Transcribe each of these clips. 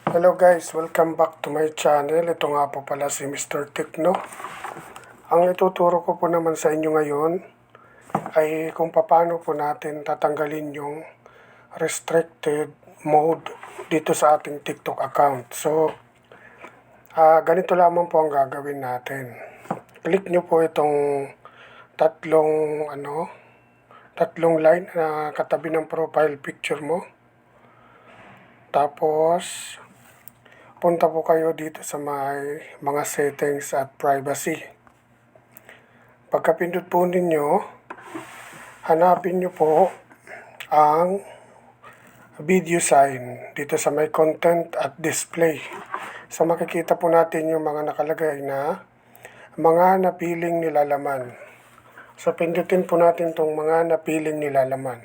Hello guys, welcome back to my channel. Ito nga po pala si Mr. Tekno. Ang ituturo ko po naman sa inyo ngayon ay kung paano po natin tatanggalin yung restricted mode dito sa ating TikTok account. So, ganito lamang po ang gagawin natin. Click nyo po itong tatlong line na katabi ng profile picture mo. Tapos, punta po kayo dito sa mga settings at privacy. Pagkapindot po ninyo, hanapin nyo po ang video sign dito sa may content at display. So makikita po natin yung mga nakalagay na mga napiling nilalaman. So pindutin po natin itong mga napiling nilalaman.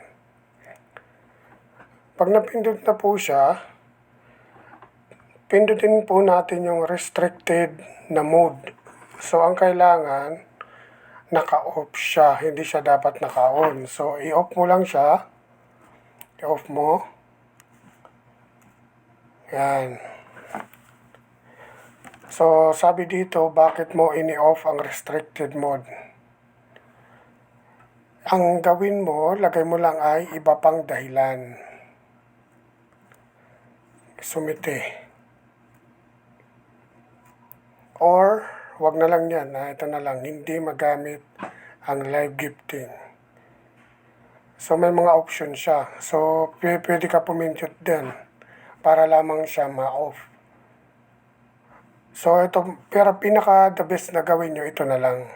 Pag napindot na po siya, pindutin po natin yung restricted na mode. So, ang kailangan, naka-off siya. Hindi siya dapat naka-on. So, i-off mo lang siya. I-off mo. Yan. So, sabi dito, bakit mo ini-off ang restricted mode? Ang gawin mo, lagay mo lang ay iba pang dahilan. Sumite. Or, wag na lang yan. Ito na lang, hindi magamit ang live gifting. So, may mga option siya. So, pwede ka pumindot din para lamang siya ma-off. So, ito, pero pinaka-the best na gawin nyo, ito na lang.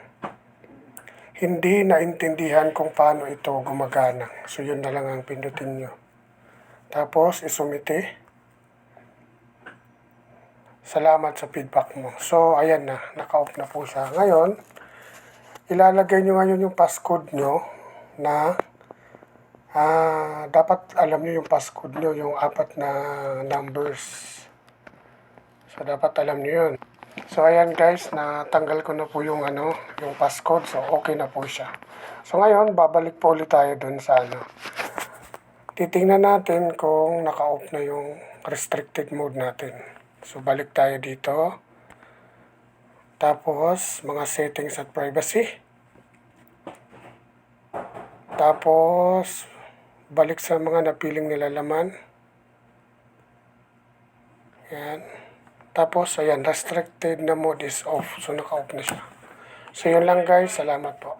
Hindi naintindihan kung paano ito gumagana. So, yun na lang ang pindutin nyo. Tapos, isumite. Salamat sa feedback mo. So, ayan na. Naka-off na po siya. Ngayon, ilalagay nyo ngayon yung passcode nyo na dapat alam nyo yung passcode nyo, yung 4 na numbers. So, dapat alam nyo yun. So, ayan guys, natanggal ko na po yung passcode. So, okay na po siya. So, ngayon, babalik po ulit tayo dun sa titingnan natin kung naka-off na yung restricted mode natin. So, balik tayo dito. Tapos, mga settings at privacy. Tapos, balik sa mga napiling nilalaman. Yan. Tapos, ayan, restricted na mode is off. So, naka-off na siya. So, yun lang guys. Salamat po.